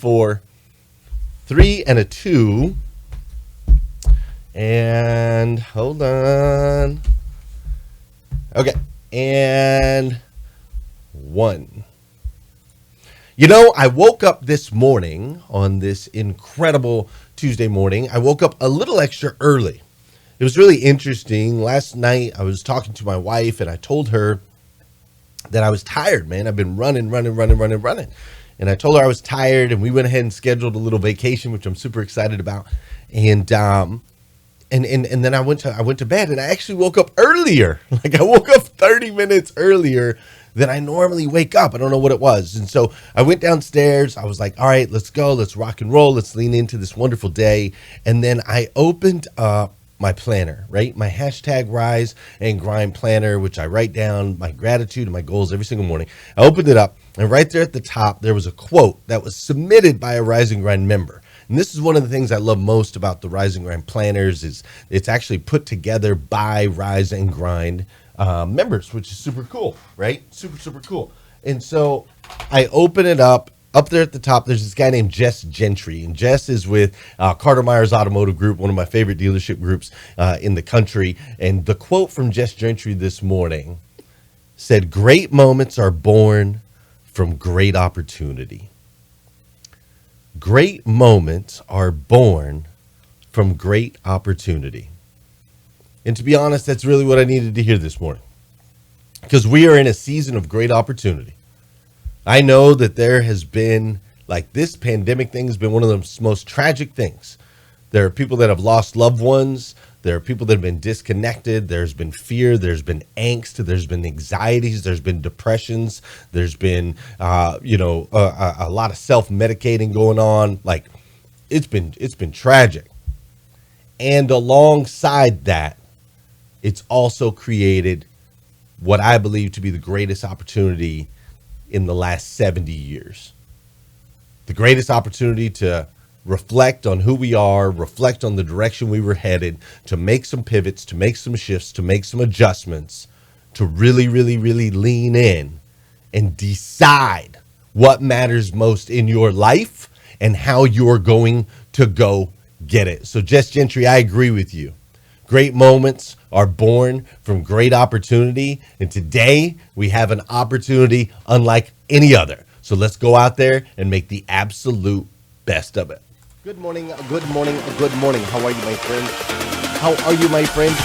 4, 3 and a 2. And hold on. Okay. And 1. You know, I woke up this morning on this incredible Tuesday morning. I woke up a little extra early. It was really interesting. Last night, I was talking to my wife, and I told her that I was tired, man. I've been running. And I told her I was tired, and we went ahead and scheduled a little vacation, which I'm super excited about. And then I went to bed, and I actually woke up earlier. Like I woke up 30 minutes earlier than I normally wake up. I don't know what it was. And so I went downstairs. I was like, all right, let's go. Let's rock and roll. Let's lean into this wonderful day. And then I opened up my planner, right? My hashtag Rise and Grind planner, which I write down my gratitude and my goals every single morning. I opened it up, and right there at the top, there was a quote that was submitted by a Rise and Grind member. And this is one of the things I love most about the Rise and Grind planners is it's actually put together by Rise and Grind members, which is super cool, right? Super cool. And so I open it up. Up there at the top, there's this guy named Jess Gentry, and Jess is with Carter Myers Automotive Group, one of my favorite dealership groups in the country. And the quote from Jess Gentry this morning said, "Great moments are born from great opportunity." Great moments are born from great opportunity. And to be honest, that's really what I needed to hear this morning, because we are in a season of great opportunity. I know that there has been, like, this pandemic thing has been one of the most tragic things. There are people that have lost loved ones. There are people that have been disconnected. There's been fear. There's been angst. There's been anxieties. There's been depressions. There's been, a lot of self-medicating going on. Like, it's been tragic. And alongside that, it's also created what I believe to be the greatest opportunity in the last 70 years. The greatest opportunity to reflect on who we are, reflect on the direction we were headed, to make some pivots, to make some shifts, to make some adjustments, to really lean in and decide what matters most in your life and how you're going to go get it. So Jess Gentry, I agree with you. Great moments are born from great opportunity. And today we have an opportunity unlike any other. So let's go out there and make the absolute best of it. Good morning. How are you, my friend?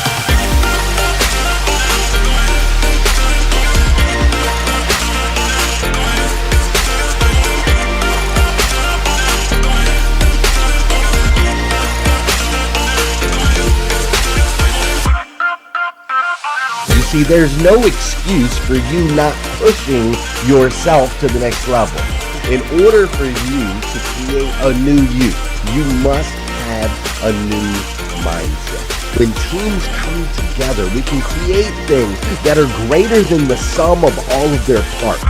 See, there's no excuse for you not pushing yourself to the next level. In order for you to create a new you must have a new mindset. When teams come together, we can create things that are greater than the sum of all of their parts.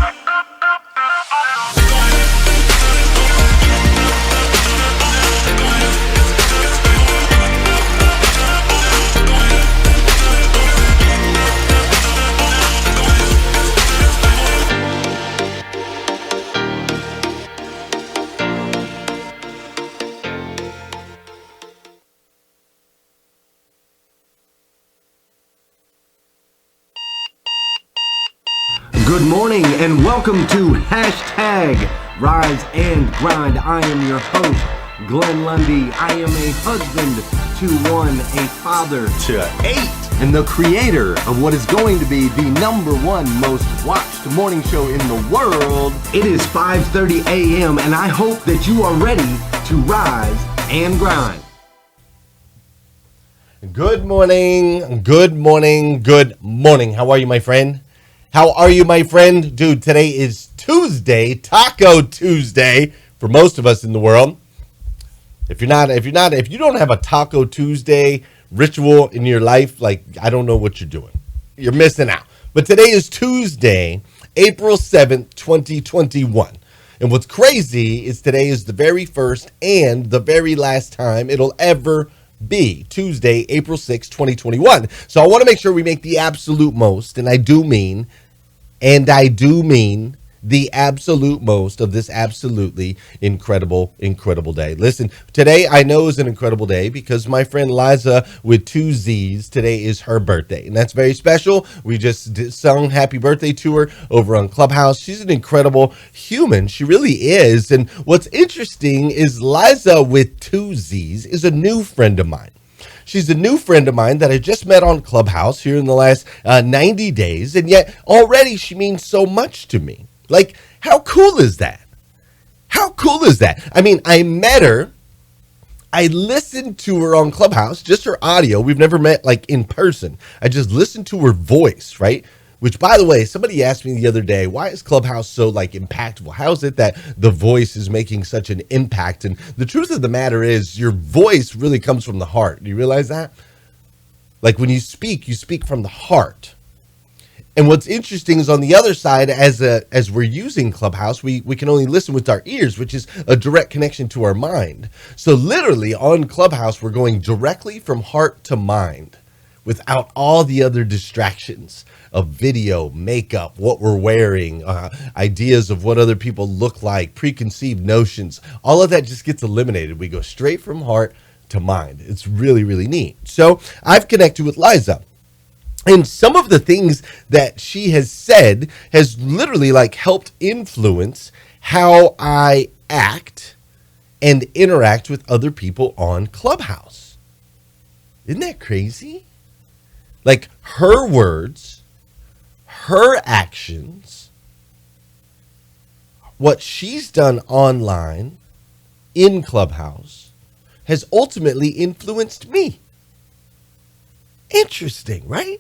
Good morning and welcome to hashtag Rise and Grind. I am your host, Glenn Lundy. I am a husband to 1, a father to 8, and the creator of what is going to be the #1 most watched morning show in the world. It is 5:30 a.m. and I hope that you are ready to rise and grind. Good morning. How are you, my friend? Dude, today is Tuesday, Taco Tuesday for most of us in the world. If you don't have a Taco Tuesday ritual in your life, like, I don't know what you're doing. You're missing out. But today is Tuesday, April 7th, 2021. And what's crazy is today is the very first and the very last time it'll ever be Tuesday, April 6th, 2021. So I want to make sure we make the absolute most, and I do mean the absolute most of this absolutely incredible, incredible day. Listen, today I know is an incredible day because my friend Liza with 2 Z's, today is her birthday. And that's very special. We just sung happy birthday to her over on Clubhouse. She's an incredible human. She really is. And what's interesting is Liza with 2 Z's is a new friend of mine. She's a new friend of mine that I just met on Clubhouse here in the last 90 days. And yet already she means so much to me. Like, how cool is that? How cool is that? I mean, I met her. I listened to her on Clubhouse, just her audio. We've never met like in person. I just listened to her voice, right? Which, by the way, somebody asked me the other day, why is Clubhouse so like impactful? How is it that the voice is making such an impact? And the truth of the matter is your voice really comes from the heart. Do you realize that? Like when you speak from the heart. And what's interesting is on the other side, as we're using Clubhouse, we can only listen with our ears, which is a direct connection to our mind. So literally on Clubhouse, we're going directly from heart to mind without all the other distractions of video, makeup, what we're wearing, ideas of what other people look like, preconceived notions. All of that just gets eliminated. We go straight from heart to mind. It's really, really neat. So I've connected with Liza. And some of the things that she has said has literally like helped influence how I act and interact with other people on Clubhouse. Isn't that crazy? Like her words, her actions, what she's done online in Clubhouse has ultimately influenced me. Interesting, right?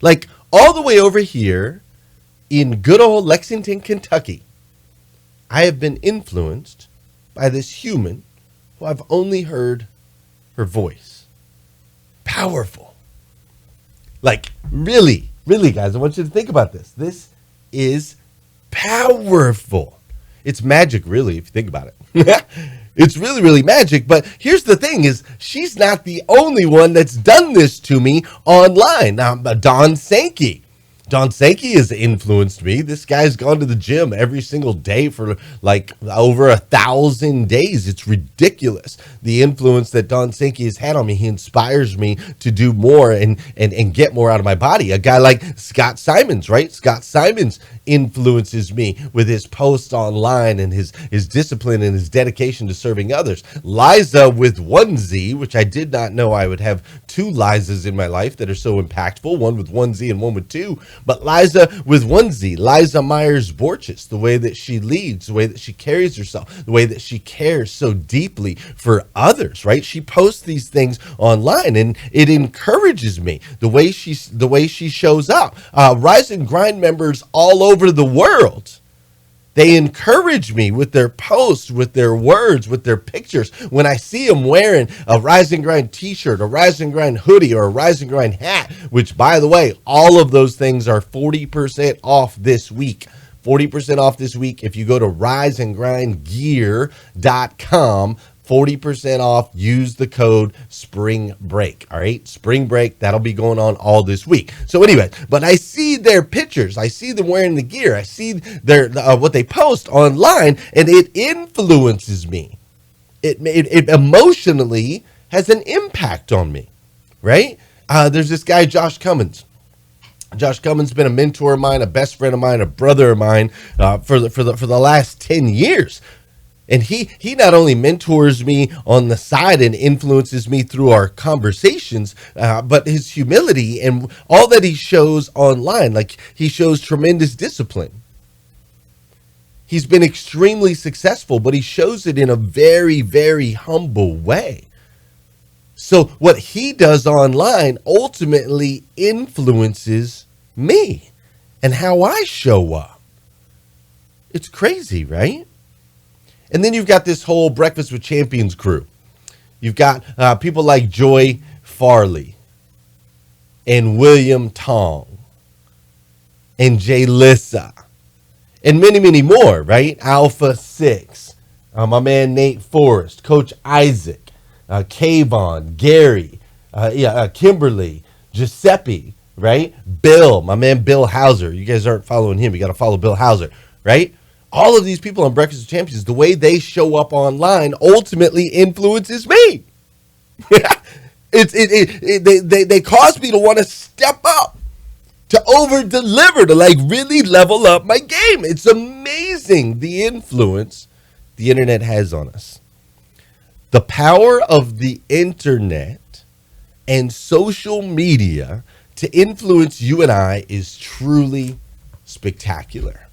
Like all the way over here in good old Lexington, Kentucky, I have been influenced by this human who I've only heard her voice. Powerful. Like really, really, guys, I want you to think about this. This is powerful. It's magic, really, if you think about it. It's really, really magic. But here's the thing is she's not the only one that's done this to me online. Now, Don Sankey. Don Sankey has influenced me. This guy's gone to the gym every single day for like over 1,000 days. It's ridiculous. The influence that Don Sankey has had on me. He inspires me to do more and get more out of my body. A guy like Scott Simons, right? Scott Simons influences me with his posts online and his discipline and his dedication to serving others. Liza with 1Z, which I did not know I would have 2 Lizas in my life that are so impactful, one with 1Z and one with 2. But Liza with 1Z, Liza Myers-Borges, the way that she leads, the way that she carries herself, the way that she cares so deeply for others, right? She posts these things online and it encourages me the way she shows up. Rise and Grind members all over the world, they encourage me with their posts, with their words, with their pictures. When I see them wearing a Rise and Grind t-shirt, a Rise and Grind hoodie, or a Rise and Grind hat, which, by the way, all of those things are 40% off this week. 40% off this week if you go to riseandgrindgear.com. 40% off. Use the code Spring Break. All right, Spring Break. That'll be going on all this week. So anyway, but I see their pictures. I see them wearing the gear. I see their what they post online, and it influences me. It emotionally has an impact on me, right? There's this guy, Josh Cummins. Josh Cummins has been a mentor of mine, a best friend of mine, a brother of mine for the last 10 years. And he not only mentors me on the side and influences me through our conversations, but his humility and all that he shows online, like he shows tremendous discipline. He's been extremely successful, but he shows it in a very, very humble way. So what he does online ultimately influences me and how I show up. It's crazy, right? And then you've got this whole Breakfast with Champions crew. You've got people like Joy Farley and William Tong and Jay Lissa and many, many more, right? Alpha 6, my man Nate Forrest, Coach Isaac, Kayvon, Gary, Kimberly, Giuseppe, right? Bill, my man Bill Hauser. You guys aren't following him. You got to follow Bill Hauser. right? All of these people on Breakfast with Champions, the way they show up online ultimately influences me. They cause me to want to step up, to over deliver, to like really level up my game. It's amazing the influence the internet has on us. The power of the internet and social media to influence you and I is truly spectacular.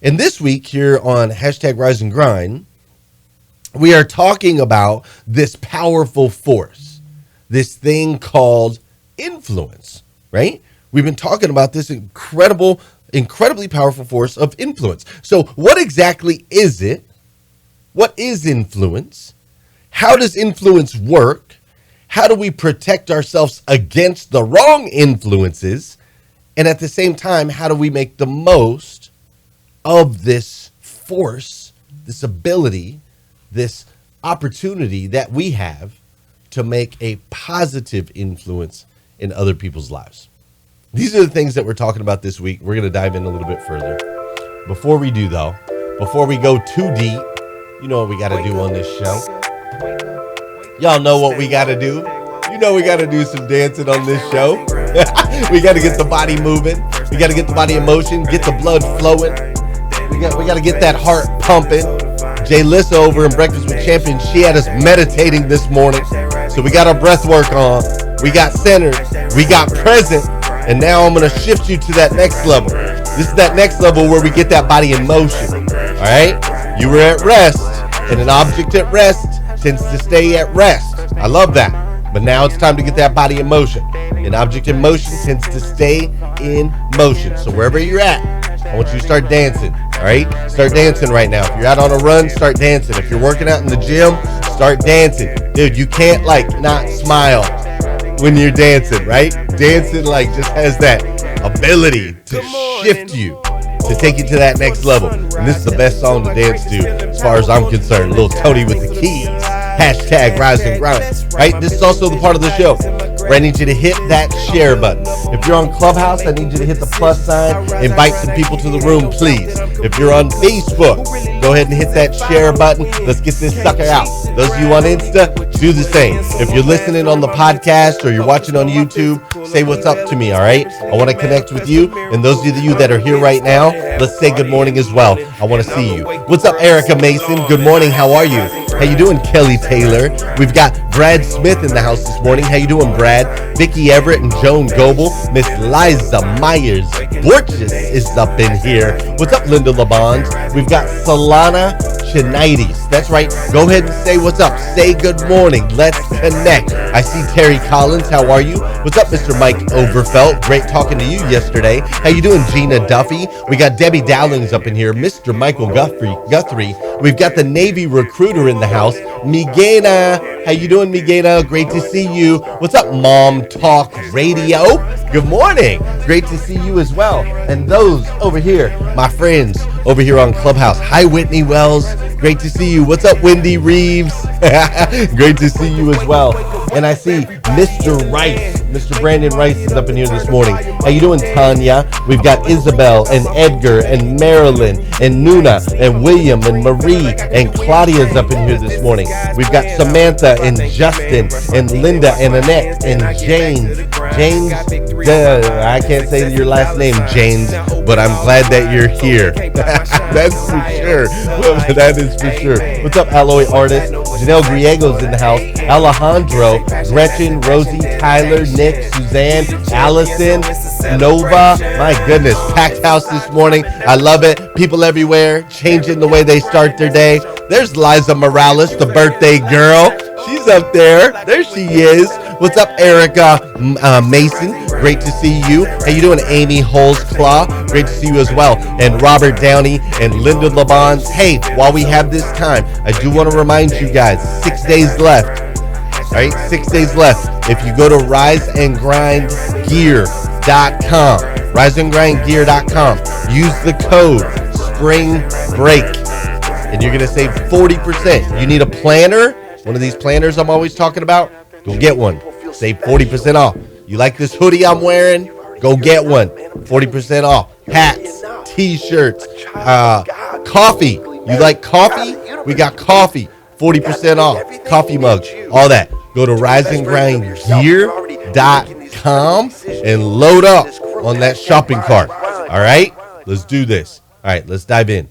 And this week here on hashtag Rise and Grind, we are talking about this powerful force, this thing called influence, right? We've been talking about this incredibly powerful force of influence. So what exactly is it? What is influence? How does influence work? How do we protect ourselves against the wrong influences? And at the same time, how do we make the most of this force, this ability, this opportunity that we have to make a positive influence in other people's lives? These are the things that we're talking about this week. We're going to dive in a little bit further. Before we do, though, before we go too deep, you know what we got to do on this show. Y'all know what we got to do. You know we got to do some dancing on this show. We got to get the body moving. We got to get the body in motion, get the blood flowing. We got to get that heart pumping. Jay Lissa over in Breakfast with Champions, she had us meditating this morning. So we got our breath work on. We got centered. We got present. And now I'm going to shift you to that next level. This is that next level where we get that body in motion. All right? You were at rest, and an object at rest tends to stay at rest. I love that. But now it's time to get that body in motion. An object in motion tends to stay in motion. So wherever you're at, I want you to start dancing. All right? Start dancing right now. If you're out on a run, start dancing. If you're working out in the gym, start dancing. Dude, you can't not smile when you're dancing, right? Dancing just has that ability to shift you, to take you to that next level. And this is the best song to dance to as far as I'm concerned. Little Tony with the keys. Hashtag Rise and Grind. Right? This is also the part of the show where I need you to hit that share button. If you're on Clubhouse, I need you to hit the plus sign. Invite some people to the room, please. If you're on Facebook, go ahead and hit that share button. Let's get this sucker out. Those of you on Insta, do the same. If you're listening on the podcast or you're watching on YouTube, say what's up to me, all right? I want to connect with you. And those of you that are here right now, let's say good morning as well. I want to see you. What's up, Erica Mason? Good morning. How are you? How you doing, Kelly Taylor? We've got Brad Smith in the house this morning. How you doing, Brad? Vicky Everett and Joan Goebel. Miss Liza Myers Borges is up in here. What's up, Linda LeBond? We've got Solana Chinides. That's right. Go ahead and say what's up. Say good morning. Let's connect. I see Terry Collins. How are you? What's up, Mr. Mike Overfelt? Great talking to you yesterday. How you doing, Gina Duffy? We got Debbie Dowlings up in here. Mr. Michael Guthrie. We've got the Navy recruiter in the house. Miguena. How you doing, Miguena? Great to see you. What's up, Mom Talk Radio? Good morning. Great to see you as well. And those over here, my friends over here on Clubhouse. Hi, Whitney Wells. Great to see you. What's up, Wendy Reeves? Great to see you as well. And I see Mr. Rice. Mr. Brandon Rice is up in here this morning. How you doing, Tanya? We've got Isabel and Edgar and Marilyn and Nuna and William and Marie and Claudia's up in here this morning. We've got Samantha and Justin and Linda and Annette and James. I can't say your last name, James, but I'm glad that you're here. That's for sure. That is for sure. What's up, Alloy Artist? Janelle Griego's in the house. Alejandro, Gretchen, Rosie, Tyler, Nick, Suzanne, Allison, Nova. My goodness, packed house this morning. I love it. People everywhere changing the way they start their day. There's Liza Morales, the birthday girl. She's up there. There she is. What's up, Erica Mason? Great to see you. How you doing, Amy Holzclaw? Great to see you as well. And Robert Downey and Linda LeBond. Hey, while we have this time, I do want to remind you guys, 6 days left. All right, 6 days left. If you go to RISEANDGRIND.com, RISEANDGRINDGear.com, use the code SPRINGBREAK, and you're going to save 40%. You need a planner, one of these planners I'm always talking about, go get one. Save 40% off. You like this hoodie I'm wearing? Go get one. 40% off. hats, t-shirts, coffee. You like coffee? We got coffee, 40% off, coffee mugs, all that. Go to riseandgrindgear.com and load up on that shopping cart. All right, let's do this. All right, let's dive in.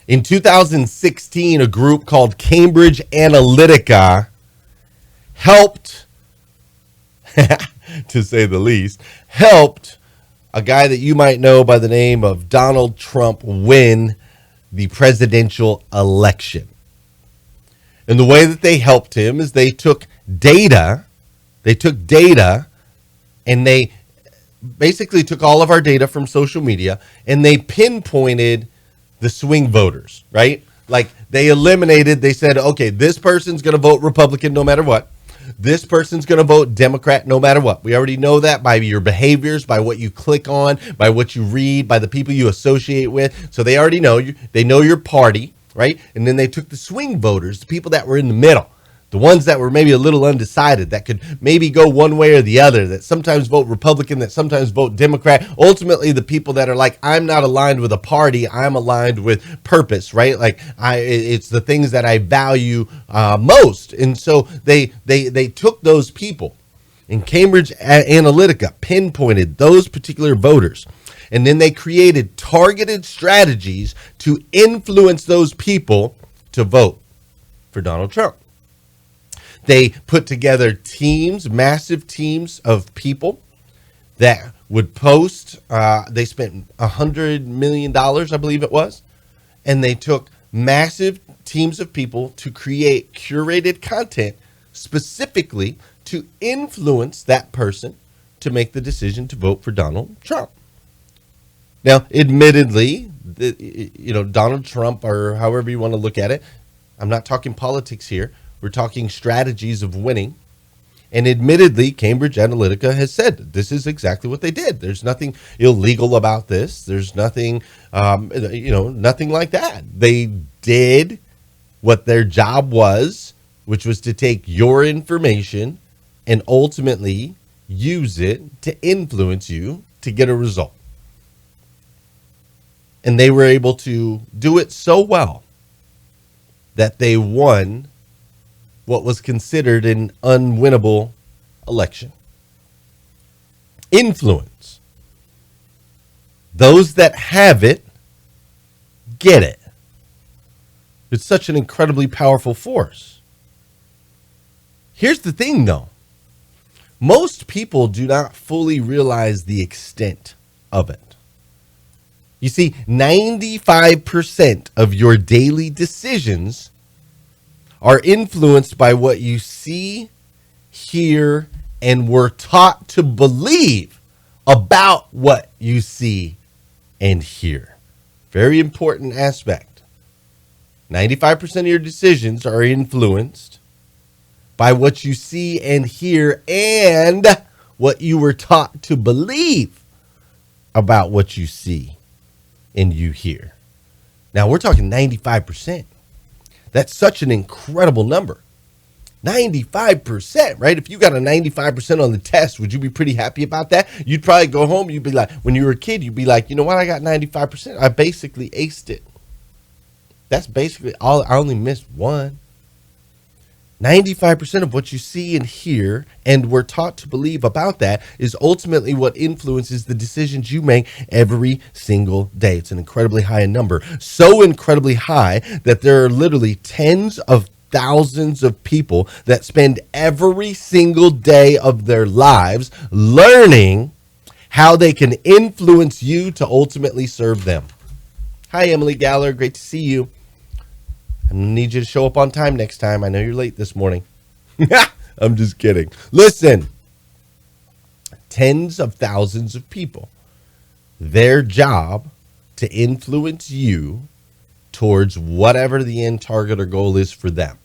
In 2016, a group called Cambridge Analytica helped, to say the least, helped a guy that you might know by the name of Donald Trump win the presidential election. And the way that they helped him is they took data and they basically took all of our data from social media and they pinpointed the swing voters, right? Like they said, okay, this person's going to vote Republican no matter what. This person's going to vote Democrat no matter what. We already know that by your behaviors, by what you click on, by what you read, by the people you associate with. So they already know you. They know your party, right? And then they took the swing voters, the people that were in the middle, the ones that were maybe a little undecided, that could maybe go one way or the other, that sometimes vote Republican, that sometimes vote Democrat. Ultimately, the people that are like, I'm not aligned with a party, I'm aligned with purpose, right? Like it's the things that I value most. And so they took those people, and Cambridge Analytica pinpointed those particular voters. And then they created targeted strategies to influence those people to vote for Donald Trump. They put together teams, massive teams of people that would post. They spent $100 million, I believe it was. And they took massive teams of people to create curated content specifically to influence that person to make the decision to vote for Donald Trump. Now, admittedly, Donald Trump, or however you want to look at it, I'm not talking politics here. We're talking strategies of winning. And admittedly, Cambridge Analytica has said that this is exactly what they did. There's nothing illegal about this. There's nothing, nothing like that. They did what their job was, which was to take your information and ultimately use it to influence you to get a result. And they were able to do it so well that they won what was considered an unwinnable election. Influence. Those that have it, get it. It's such an incredibly powerful force. Here's the thing, though. Most people do not fully realize the extent of it. You see, 95% of your daily decisions are influenced by what you see, hear, and were taught to believe about what you see and hear. Very important aspect. 95% of your decisions are influenced by what you see and hear and what you were taught to believe about what you see and you hear. Now, we're talking 95%. That's such an incredible number. 95%, right? If you got a 95% on the test, would you be pretty happy about that? You'd probably go home. You'd be like, when you were a kid, you'd be like, you know what? I got 95%. I basically aced it. That's basically all. I only missed one. 95% of what you see and hear and we're taught to believe about that is ultimately what influences the decisions you make every single day. It's an incredibly high number, so incredibly high that there are literally tens of thousands of people that spend every single day of their lives learning how they can influence you to ultimately serve them. Hi, Emily Galler. Great to see you. I need you to show up on time next time. I know you're late this morning. I'm just kidding. Listen, tens of thousands of people, their job to influence you towards whatever the end target or goal is for them.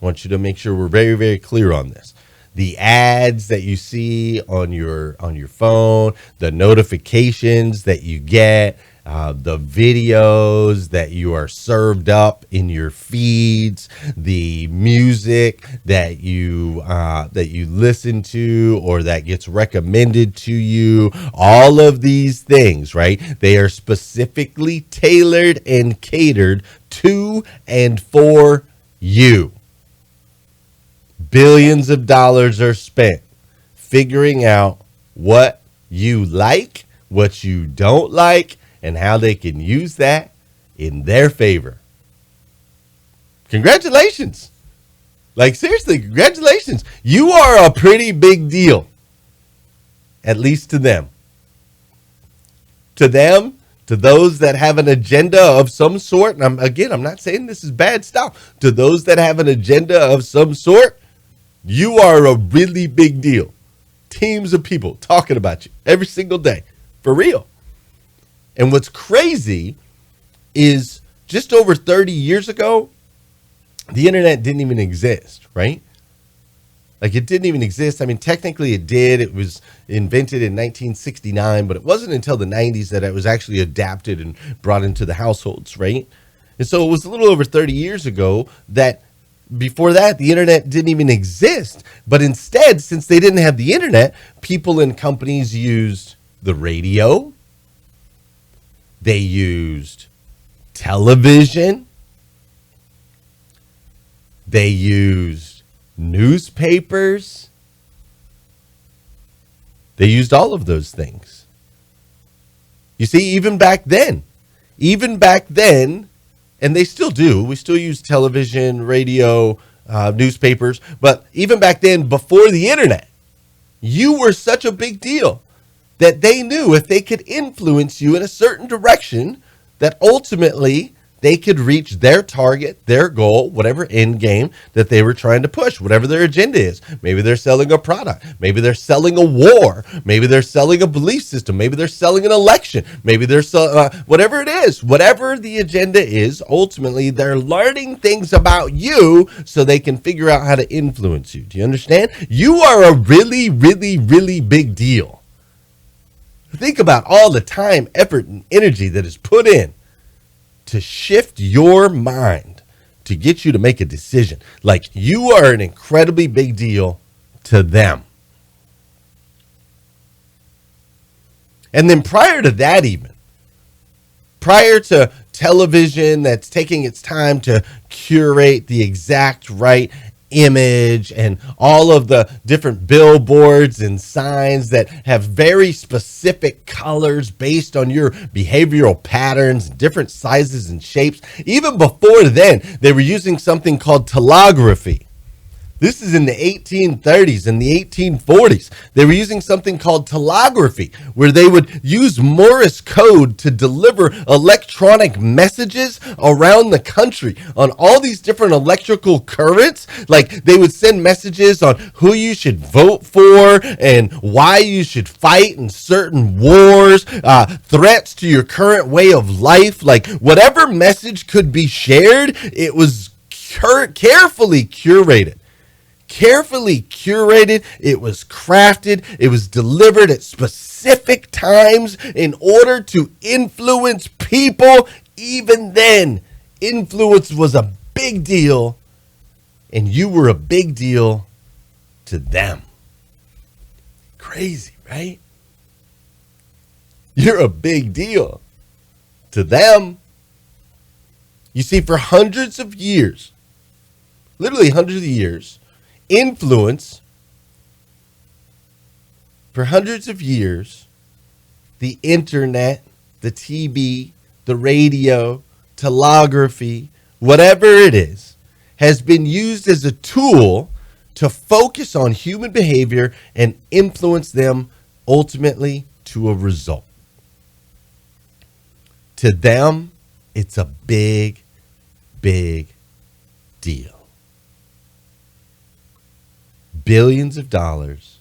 I want you to make sure we're very, very clear on this. The ads that you see on your phone, the notifications that you get, the videos that you are served up in your feeds, the music that you listen to or that gets recommended to you, all of these things, right? They are specifically tailored and catered to and for you. Billions of dollars are spent figuring out what you like, what you don't like, and how they can use that in their favor. Congratulations. Like, seriously, congratulations. You are a pretty big deal, at least to them. To them, to those that have an agenda of some sort, and I'm not saying this is bad stuff. To those that have an agenda of some sort, you are a really big deal. Teams of people talking about you every single day. For real. And what's crazy is just over 30 years ago, the internet didn't even exist, right? Like, it didn't even exist. I mean, technically it did. It was invented in 1969, but it wasn't until the 90s that it was actually adapted and brought into the households, right? And so it was a little over 30 years ago that before that, the internet didn't even exist. But instead, since they didn't have the internet, people and companies used the radio. They used television. They used newspapers. They used all of those things. You see, even back then, and they still do. We still use television, radio, newspapers. But even back then, before the internet, you were such a big deal that they knew if they could influence you in a certain direction, that ultimately they could reach their target, their goal, whatever end game that they were trying to push, whatever their agenda is. Maybe they're selling a product. Maybe they're selling a war. Maybe they're selling a belief system. Maybe they're selling an election. Maybe they're whatever it is, whatever the agenda is, ultimately they're learning things about you so they can figure out how to influence you. Do you understand? You are a really, really, really big deal. Think about all the time, effort, and energy that is put in to shift your mind to get you to make a decision. Like, you are an incredibly big deal to them. And then prior to that, even prior to television that's taking its time to curate the exact right image and all of the different billboards and signs that have very specific colors based on your behavioral patterns, different sizes and shapes. Even before then, they were using something called telegraphy. This is in the 1830s and the 1840s. They were using something called telegraphy, where they would use Morse code to deliver electronic messages around the country on all these different electrical currents. Like, they would send messages on who you should vote for and why you should fight in certain wars, threats to your current way of life. Like, whatever message could be shared, it was carefully curated. It was crafted, it was delivered at specific times in order to influence people. Even then, influence was a big deal, and you were a big deal to them. Crazy, right? You're a big deal to them. You see, for hundreds of years, literally hundreds of years, influence, for hundreds of years, the internet, the TV, the radio, telegraphy, whatever it is, has been used as a tool to focus on human behavior and influence them ultimately to a result. To them, it's a big, big deal. billions of dollars,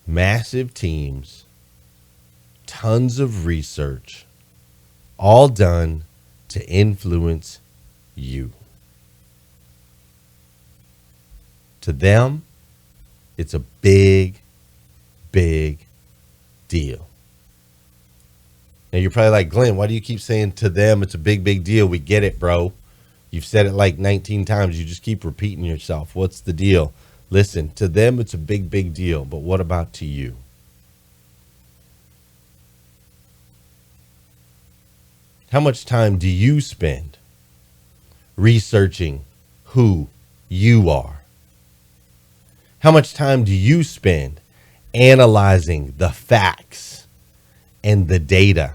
massive teams, tons of research, all done to influence you. To them, it's a big, big deal. Now you're probably like, Glenn, why do you keep saying to them it's a big, big deal? We get it, bro. You've said it like 19 times. You just keep repeating yourself. What's the deal? Listen, to them it's a big, big deal. But what about to you? How much time do you spend researching who you are? How much time do you spend analyzing the facts and the data?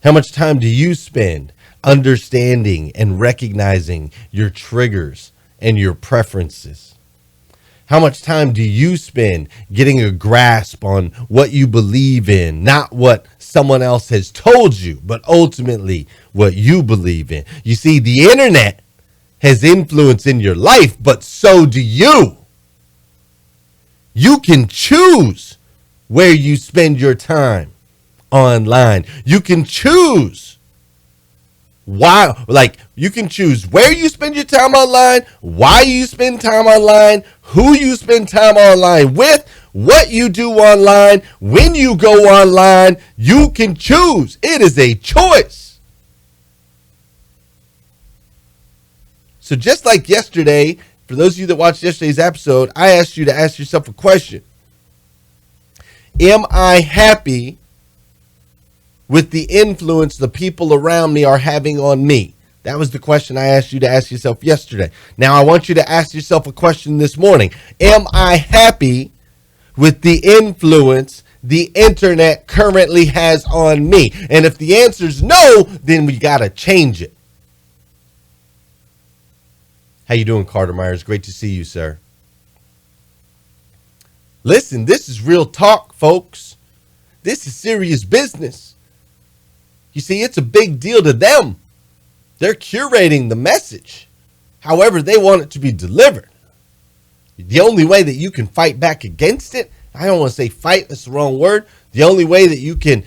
How much time do you spend understanding and recognizing your triggers and your preferences? How much time do you spend getting a grasp on what you believe in, not what someone else has told you, but ultimately what you believe in? You see, the internet has influence in your life, but so do you. You can choose where you spend your time online. You can choose you can choose where you spend your time online, why you spend time online, who you spend time online with, what you do online, when you go online. You can choose. It is a choice. So just like yesterday, for those of you that watched yesterday's episode, I asked you to ask yourself a question. Am I happy with the influence the people around me are having on me? That was the question I asked you to ask yourself yesterday. Now I want you to ask yourself a question this morning. Am I happy with the influence the internet currently has on me? And if the answer is no, then we got to change it. How you doing, Carter Myers? Great to see you, sir. Listen, this is real talk, folks. This is serious business. You see, it's a big deal to them. They're curating the message however they want it to be delivered. The only way that you can fight back against it, I don't want to say fight, that's the wrong word. The only way that you can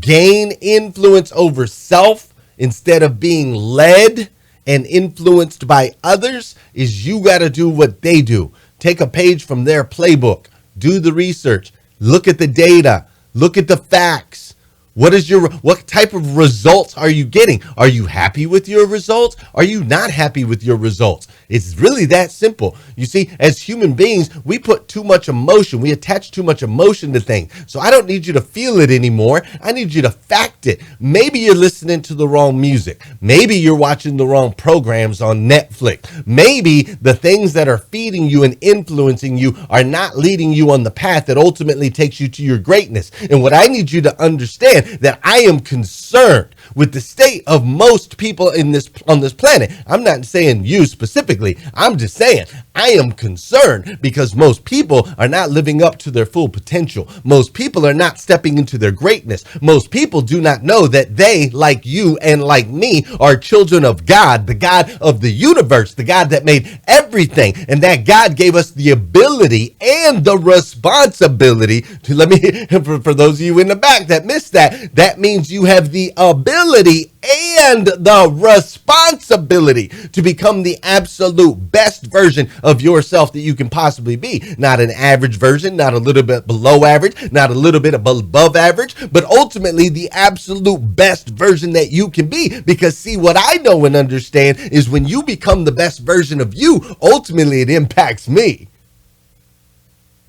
gain influence over self instead of being led and influenced by others is you got to do what they do. Take a page from their playbook, do the research, look at the data, look at the facts. What type of results are you getting? Are you happy with your results? Are you not happy with your results? It's really that simple. You see, as human beings, we put too much emotion. We attach too much emotion to things. So I don't need you to feel it anymore. I need you to fact it. Maybe you're listening to the wrong music. Maybe you're watching the wrong programs on Netflix. Maybe the things that are feeding you and influencing you are not leading you on the path that ultimately takes you to your greatness. And what I need you to understand that I am concerned with the state of most people on this planet. I'm not saying you specifically. I'm just saying I am concerned because most people are not living up to their full potential. Most people are not stepping into their greatness. Most people do not know that they, like you and like me, are children of God, the God of the universe, the God that made everything, and that God gave us the ability and the responsibility to, for those of you in the back that missed that means you have the ability and the responsibility to become the absolute best version of yourself that you can possibly be. Not an average version, not a little bit below average, not a little bit above average, but ultimately the absolute best version that you can be. Because see, what I know and understand is when you become the best version of you, ultimately it impacts me.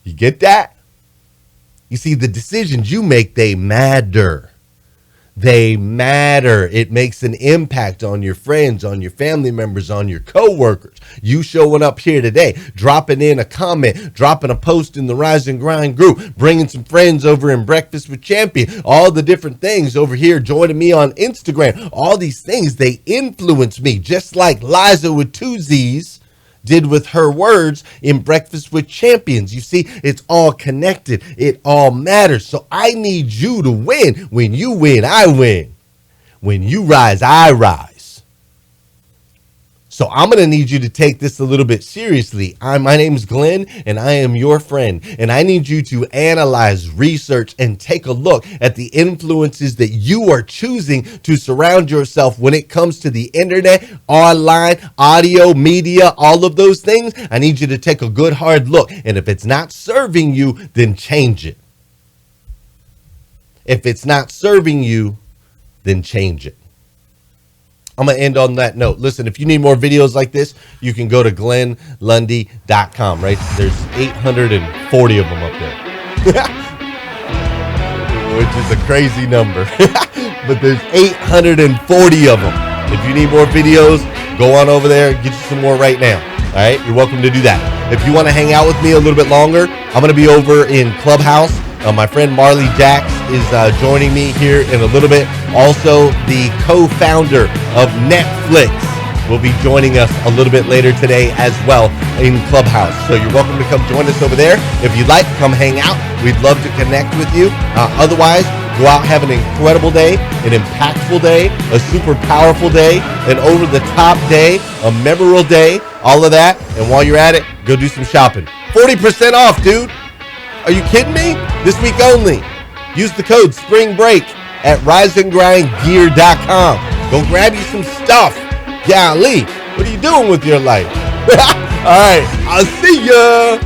You get that? You see, the decisions you make, they matter. They matter. It makes an impact on your friends, on your family members, on your coworkers. You showing up here today, dropping in a comment, dropping a post in the Rise and Grind group, bringing some friends over in Breakfast with Champion, all the different things over here, joining me on Instagram. All these things, they influence me, just like Liza with 2 Z's did with her words in Breakfast with Champions. You see, it's all connected. It all matters. So I need you to win. When you win, I win. When you rise, I rise. So I'm going to need you to take this a little bit seriously. My name is Glenn, and I am your friend. And I need you to analyze, research, and take a look at the influences that you are choosing to surround yourself when it comes to the internet, online, audio, media, all of those things. I need you to take a good hard look. And if it's not serving you, then change it. If it's not serving you, then change it. I'm going to end on that note. Listen, if you need more videos like this, you can go to glennlundy.com, right? There's 840 of them up there, which is a crazy number, but there's 840 of them. If you need more videos, go on over there, get you some more right now. All right, you're welcome to do that. If you want to hang out with me a little bit longer, I'm going to be over in Clubhouse. My friend Marley Jax is joining me here in a little bit. Also, the co-founder of Netflix will be joining us a little bit later today as well in Clubhouse. So you're welcome to come join us over there. If you'd like, come hang out. We'd love to connect with you. Otherwise, go out, have an incredible day, an impactful day, a super powerful day, an over-the-top day, a memorable day, all of that. And while you're at it, go do some shopping. 40% off, dude. Are you kidding me? This week only. Use the code SPRINGBREAK at RISEANDGRIND.com. Go grab you some stuff. Golly, what are you doing with your life? All right, I'll see ya.